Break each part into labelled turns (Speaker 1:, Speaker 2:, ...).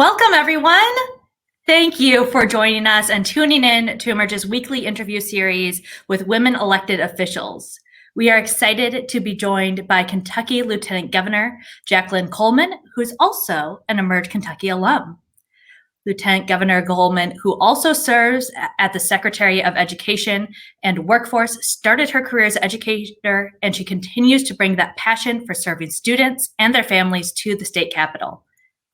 Speaker 1: Welcome, everyone. Thank you for joining us and tuning in to Emerge's weekly interview series with women elected officials. We are excited to be joined by Kentucky Lieutenant Governor Jacqueline Coleman, who is also an Emerge Kentucky alum. Lieutenant Governor Coleman, who also serves at the Secretary of Education and Workforce, started her career as an educator, and she continues to bring that passion for serving students and their families to the state capitol.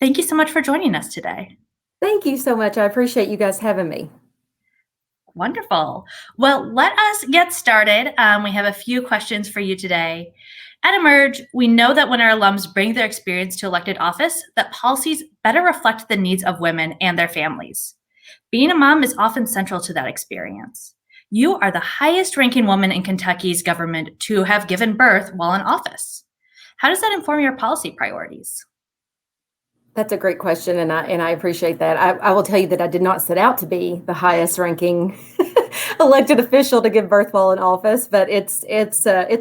Speaker 1: Thank you so much for joining us today.
Speaker 2: Thank you so much. I appreciate you guys having me.
Speaker 1: Wonderful. Well, let us get started. We have a few questions for you today. At Emerge, we know that when our alums bring their experience to elected office, that policies better reflect the needs of women and their families. Being a mom is often central to that experience. You are the highest ranking woman in Kentucky's government to have given birth while in office. How does that inform your policy priorities?
Speaker 2: That's a great question, and I appreciate that. I will tell you that I did not set out to be the highest ranking elected official to give birth while in office, but it's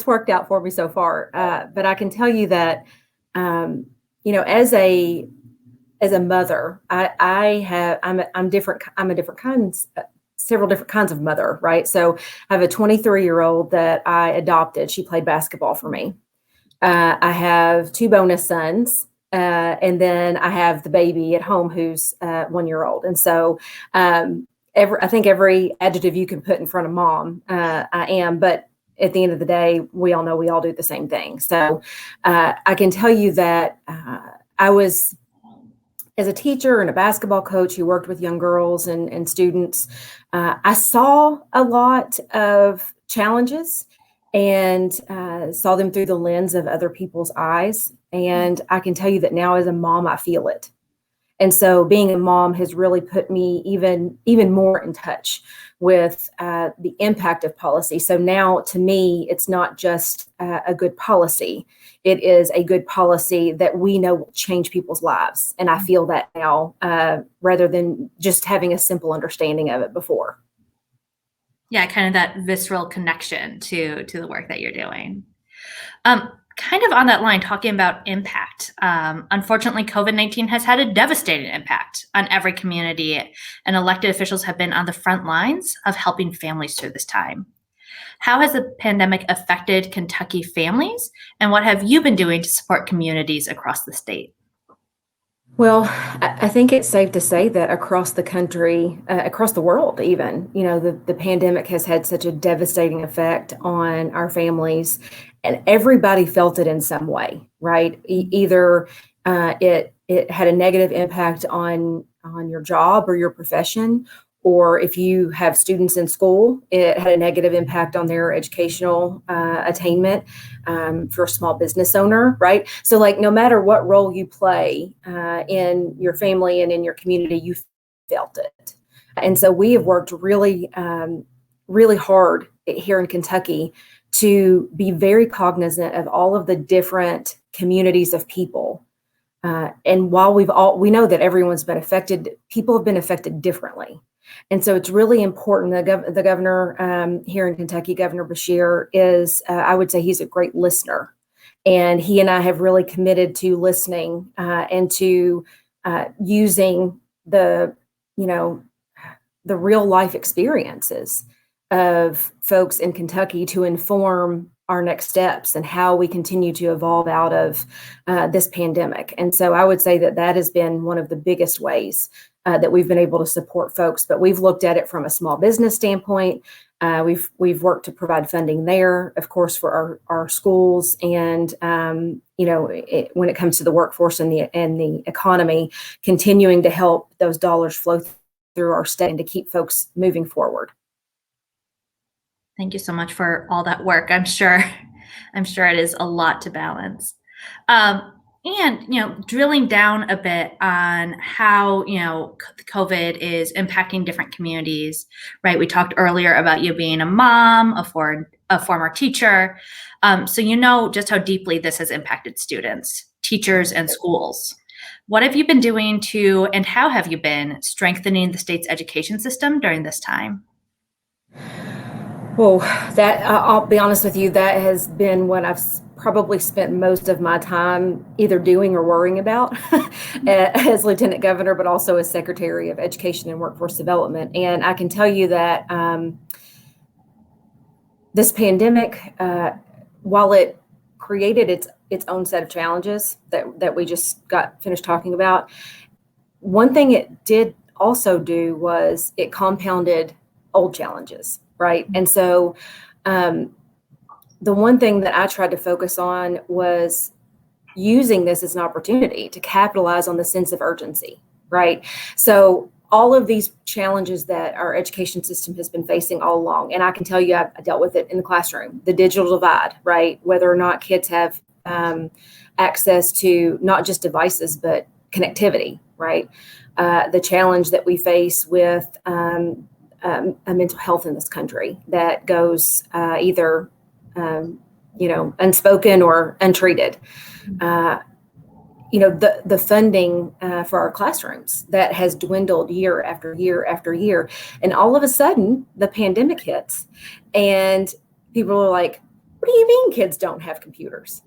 Speaker 2: worked out for me so far. But I can tell you that as a mother, I'm different. I'm a different kinds. Several different kinds of mother, right? So I have a 23-year-old that I adopted. She played basketball for me. I have two bonus sons. And then I have the baby at home who's 1 year old. And so I think every adjective you can put in front of mom, I am. But at the end of the day, we all know we all do the same thing. So I can tell you that I was, as a teacher and a basketball coach who worked with young girls and students, I saw a lot of challenges and saw them through the lens of other people's eyes. And I can tell you that now as a mom, I feel it. And so being a mom has really put me even more in touch with the impact of policy. So now to me, it's not just a good policy. It is a good policy that we know will change people's lives. And I feel that now rather than just having a simple understanding of it before.
Speaker 1: Yeah, kind of that visceral connection to the work that you're doing. Kind of on that line, talking about impact. Unfortunately, COVID-19 has had a devastating impact on every community, and elected officials have been on the front lines of helping families through this time. How has the pandemic affected Kentucky families, and what have you been doing to support communities across the state?
Speaker 2: Well, I think it's safe to say that across the country, across the world even, the pandemic has had such a devastating effect on our families, and everybody felt it in some way, right? Either it had a negative impact on your job or your profession, or if you have students in school, it had a negative impact on their educational attainment. For a small business owner, right? So no matter what role you play in your family and in your community, you felt it. And so we have worked really, really hard here in Kentucky to be very cognizant of all of the different communities of people. And while we know that everyone's been affected, people have been affected differently. And so it's really important. The governor here in Kentucky, Governor Beshear, is, I would say he's a great listener. And he and I have really committed to listening and to using the real life experiences of folks in Kentucky to inform our next steps and how we continue to evolve out of this pandemic. And so I would say that has been one of the biggest ways that we've been able to support folks. But we've looked at it from a small business standpoint. We've worked to provide funding there, of course, for our schools, and when it comes to the workforce and the economy, continuing to help those dollars flow through our state and to keep folks moving forward.
Speaker 1: Thank you so much for all that work. I'm sure it is a lot to balance. And drilling down a bit on how COVID is impacting different communities, right? We talked earlier about you being a mom, a former teacher, so just how deeply this has impacted students, teachers, and schools. What have you been doing and how have you been strengthening the state's education system during this time?
Speaker 2: Well, I'll be honest with you, that has been what I've probably spent most of my time either doing or worrying about as Lieutenant Governor, but also as Secretary of Education and Workforce Development. And I can tell you that this pandemic, while it created its own set of challenges that we just got finished talking about, one thing it did also do was it compounded old challenges, right? And so the one thing that I tried to focus on was using this as an opportunity to capitalize on the sense of urgency, right? So all of these challenges that our education system has been facing all along, and I can tell you I dealt with it in the classroom, the digital divide, right? Whether or not kids have access to not just devices, but connectivity, right? The challenge that we face with a mental health in this country that goes either unspoken or untreated. The funding for our classrooms that has dwindled year after year after year. And all of a sudden, the pandemic hits and people are like, what do you mean kids don't have computers?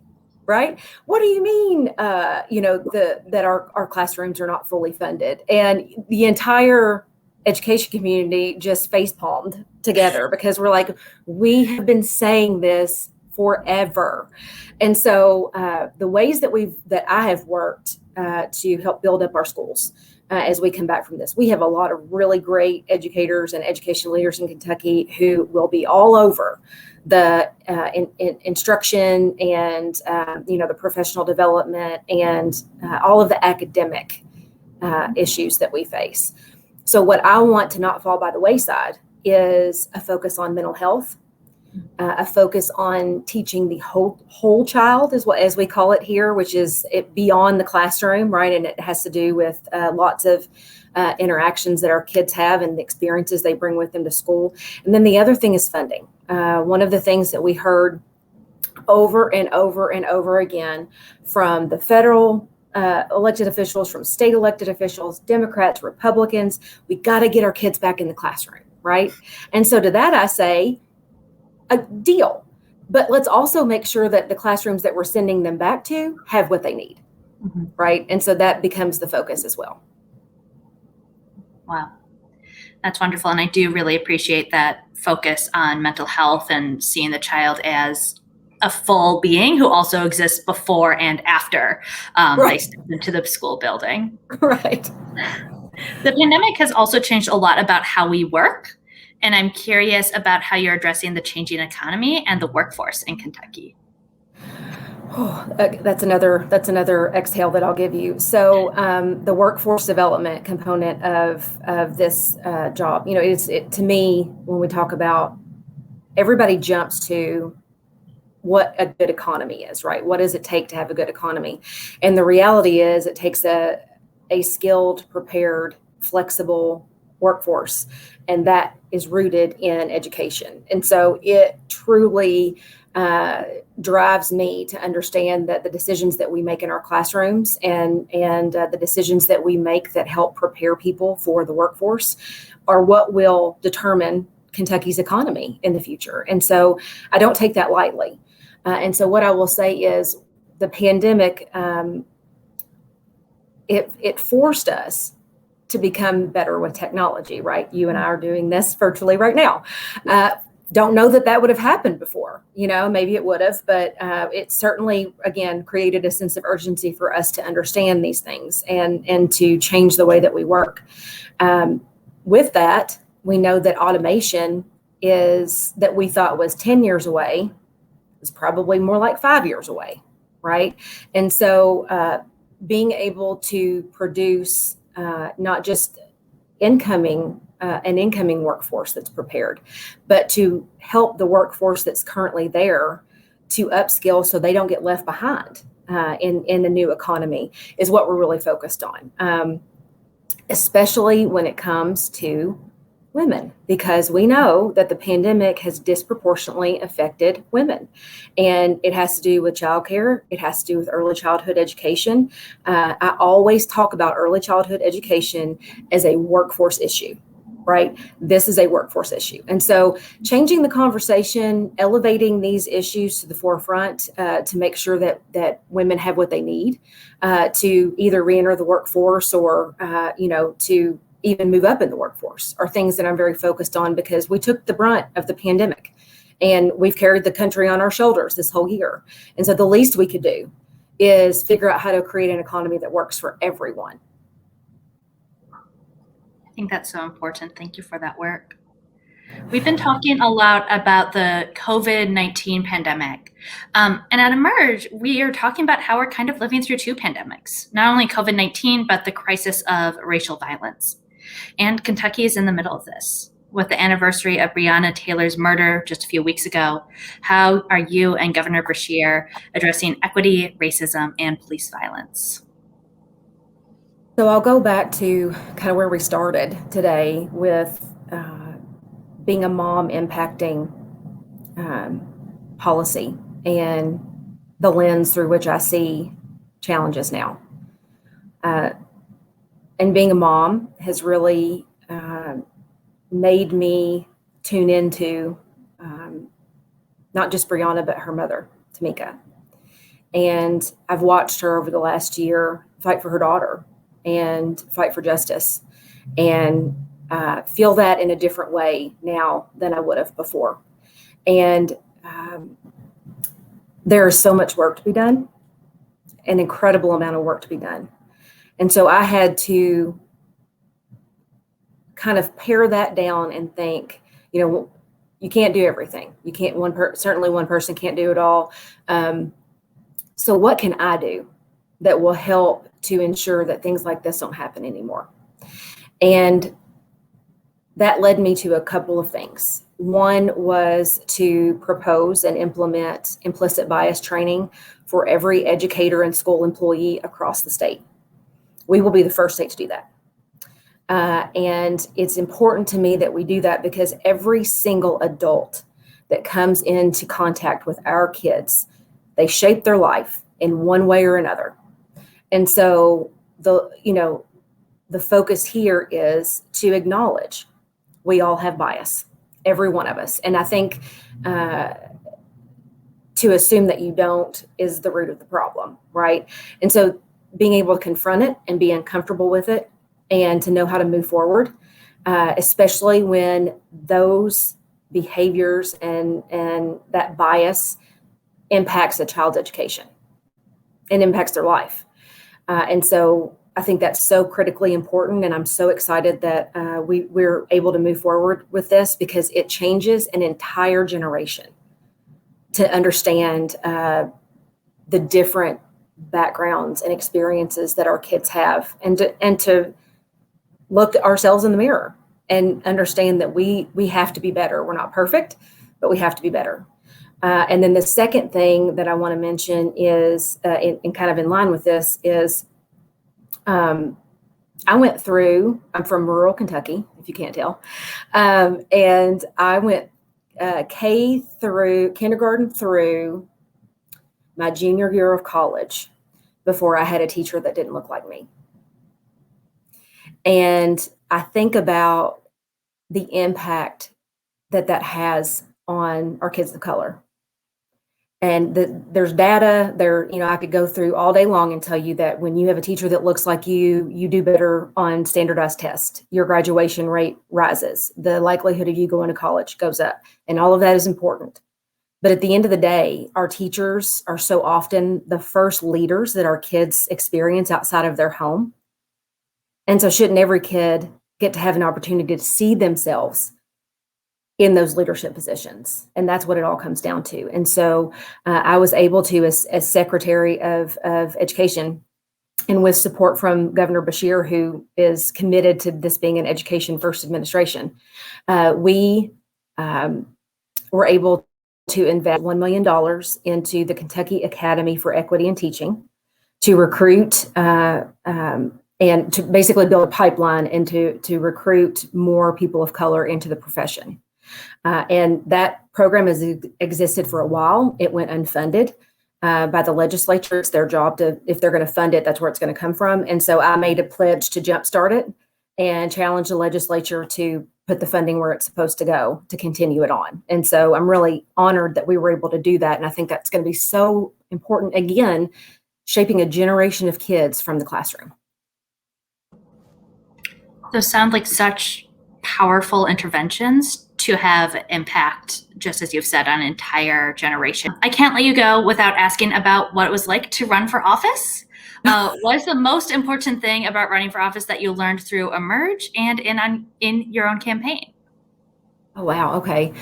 Speaker 2: Right? What do you mean, that our classrooms are not fully funded? And the entire education community just facepalmed together because we're like, we have been saying this forever. And so the ways that I have worked to help build up our schools as we come back from this, we have a lot of really great educators and education leaders in Kentucky who will be all over the instruction and the professional development and all of the academic issues that we face. So what I want to not fall by the wayside is a focus on mental health, a focus on teaching the whole child, as we call it here, which is it beyond the classroom, right? And it has to do with lots of interactions that our kids have and the experiences they bring with them to school. And then the other thing is funding. One of the things that we heard over and over and over again from the federal elected officials, from state elected officials, Democrats, Republicans, we got to get our kids back in the classroom, right? And so to that I say, a deal, but let's also make sure that the classrooms that we're sending them back to have what they need, right? And so that becomes the focus as well.
Speaker 1: Wow. That's wonderful. And I do really appreciate that focus on mental health and seeing the child as a full being who also exists before and after they step into the school building.
Speaker 2: Right.
Speaker 1: The pandemic has also changed a lot about how we work. And I'm curious about how you're addressing the changing economy and the workforce in Kentucky.
Speaker 2: Oh, that's another exhale that I'll give you. So the workforce development component of this job, to me, when we talk about, everybody jumps to what a good economy is, right? What does it take to have a good economy? And the reality is it takes a skilled, prepared, flexible workforce, and that is rooted in education. And so it truly drives me to understand that the decisions that we make in our classrooms and the decisions that we make that help prepare people for the workforce are what will determine Kentucky's economy in the future. And so I don't take that lightly. And so what I will say is the pandemic, it forced us to become better with technology, right? You and I are doing this virtually right now. Don't know that would have happened before, maybe it would have, but it certainly, again, created a sense of urgency for us to understand these things and to change the way that we work. With that, we know that automation that we thought was 10 years away is probably more like 5 years away, right? And so being able to produce not just an incoming workforce that's prepared, but to help the workforce that's currently there to upskill so they don't get left behind in the new economy is what we're really focused on, especially when it comes to women, because we know that the pandemic has disproportionately affected women. And it has to do with childcare. It has to do with early childhood education. I always talk about early childhood education as a workforce issue, right? This is a workforce issue. And so changing the conversation, elevating these issues to the forefront to make sure that women have what they need to either reenter the workforce or, to even move up in the workforce are things that I'm very focused on, because we took the brunt of the pandemic and we've carried the country on our shoulders this whole year. And so the least we could do is figure out how to create an economy that works for everyone.
Speaker 1: I think that's so important. Thank you for that work. We've been talking a lot about the COVID-19 pandemic. And at Emerge, we are talking about how we're kind of living through two pandemics, not only COVID-19, but the crisis of racial violence. And Kentucky is in the middle of this. With the anniversary of Breonna Taylor's murder just a few weeks ago, how are you and Governor Beshear addressing equity, racism, and police violence?
Speaker 2: So I'll go back to kind of where we started today with being a mom impacting policy and the lens through which I see challenges now. And being a mom has really made me tune into not just Breonna, but her mother, Tamika. And I've watched her over the last year fight for her daughter and fight for justice, and feel that in a different way now than I would have before. And there is so much work to be done, an incredible amount of work to be done. And so I had to kind of pare that down and think, you can't do everything. You can't, certainly one person can't do it all. So what can I do that will help to ensure that things like this don't happen anymore? And that led me to a couple of things. One was to propose and implement implicit bias training for every educator and school employee across the state. We will be the first state to do that. And it's important to me that we do that because every single adult that comes into contact with our kids, they shape their life in one way or another. And so the focus here is to acknowledge we all have bias, every one of us. And I think to assume that you don't is the root of the problem, right? And so being able to confront it and be uncomfortable with it and to know how to move forward, especially when those behaviors and that bias impacts a child's education and impacts their life. And so I think that's so critically important. And I'm so excited that we're able to move forward with this because it changes an entire generation to understand the different backgrounds and experiences that our kids have, and to look at ourselves in the mirror and understand that we have to be better. We're not perfect, but we have to be better. And then the second thing that I want to mention is, in kind of in line with this, is I'm from rural Kentucky, if you can't tell, and I went kindergarten through my junior year of college before I had a teacher that didn't look like me. And I think about the impact that has on our kids of color. And there's data there, I could go through all day long and tell you that when you have a teacher that looks like you do better on standardized tests, your graduation rate rises, the likelihood of you going to college goes up, and all of that is important. But at the end of the day, our teachers are so often the first leaders that our kids experience outside of their home. And so shouldn't every kid get to have an opportunity to see themselves in those leadership positions? And that's what it all comes down to. And so I was able to, as Secretary of Education, and with support from Governor Beshear, who is committed to this being an education first administration, we were able to invest $1 million into the Kentucky Academy for Equity in Teaching to recruit and to basically build a pipeline and to recruit more people of color into the profession. And that program has existed for a while. It went unfunded by the legislature. It's their job to, if they're going to fund it, that's where it's going to come from. And so I made a pledge to jumpstart it and challenge the legislature to put the funding where it's supposed to go to continue it on. And so I'm really honored that we were able to do that. And I think that's going to be so important, again, shaping a generation of kids from the classroom.
Speaker 1: Those sound like such powerful interventions to have impact, just as you've said, on an entire generation. I can't let you go without asking about what it was like to run for office. What is the most important thing about running for office that you learned through Emerge and in your own campaign?
Speaker 2: Oh, wow. Okay.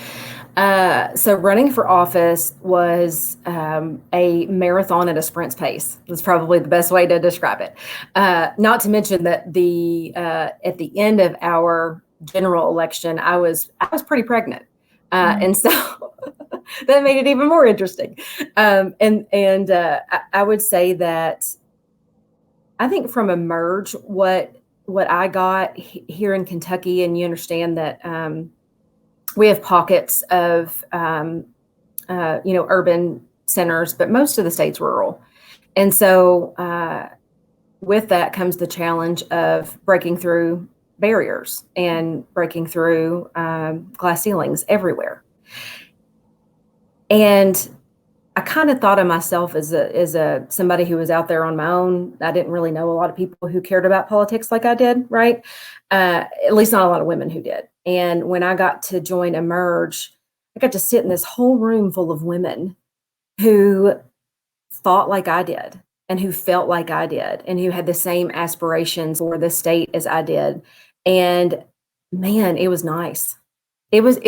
Speaker 2: So running for office was a marathon at a sprint's pace. That's probably the best way to describe it. Not to mention that at the end of our general election, I was pretty pregnant, and so that made it even more interesting. I would say that I think from Emerge, what I got here in Kentucky, and you understand that. We have pockets of, urban centers, but most of the state's rural. And so with that comes the challenge of breaking through barriers and breaking through glass ceilings everywhere. And I kind of thought of myself as somebody who was out there on my own. I didn't really know a lot of people who cared about politics like I did, right? At least not a lot of women who did. And when I got to join Emerge, I got to sit in this whole room full of women who thought like I did and who felt like I did and who had the same aspirations for the state as I did. And man, it was nice. I learned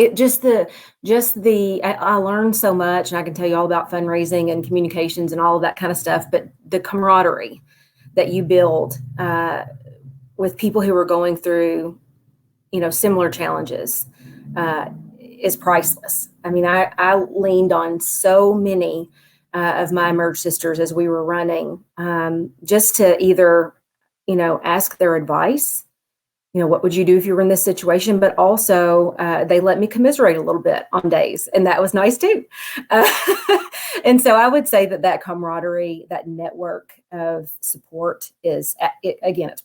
Speaker 2: so much, and I can tell you all about fundraising and communications and all of that kind of stuff, but the camaraderie that you build with people who are going through, similar challenges is priceless. I mean, I leaned on so many of my Emerge sisters as we were running, just to either, ask their advice. What would you do if you were in this situation? But also, they let me commiserate a little bit on days, and that was nice too. And so I would say that camaraderie, that network of support it's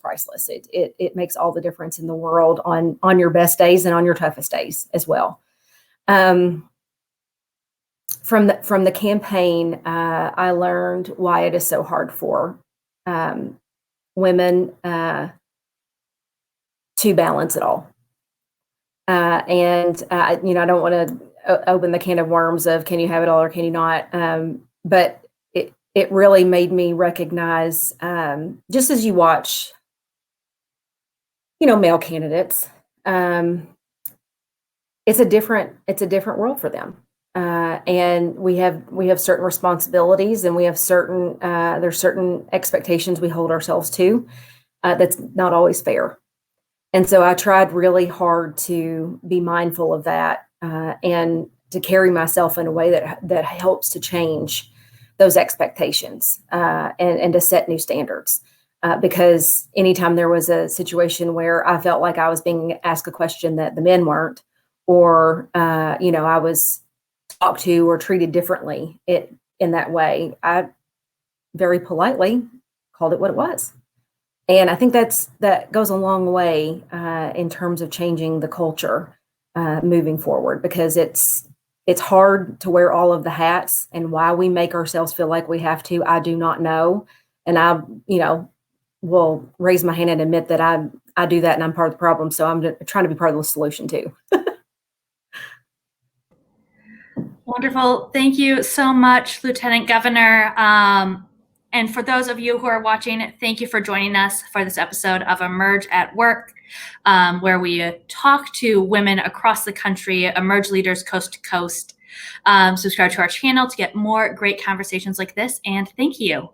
Speaker 2: priceless. It makes all the difference in the world on your best days and on your toughest days as well. From the campaign, I learned why it is so hard for women to balance it all. I don't want to open the can of worms of can you have it all or can you not? But it really made me recognize, just as you watch, male candidates, it's a different world for them. And we have certain responsibilities, and we have there's certain expectations we hold ourselves to, that's not always fair. And so I tried really hard to be mindful of that, and to carry myself in a way that helps to change those expectations, and to set new standards. Because anytime there was a situation where I felt like I was being asked a question that the men weren't, or I was talked to or treated differently in that way, I very politely called it what it was. And I think that goes a long way in terms of changing the culture moving forward, because it's hard to wear all of the hats, and why we make ourselves feel like we have to, I do not know. And I, will raise my hand and admit that I do that, and I'm part of the problem. So I'm trying to be part of the solution too.
Speaker 1: Wonderful. Thank you so much, Lieutenant Governor. And for those of you who are watching, thank you for joining us for this episode of Emerge at Work, where we talk to women across the country, Emerge leaders coast to coast. Subscribe to our channel to get more great conversations like this, and thank you.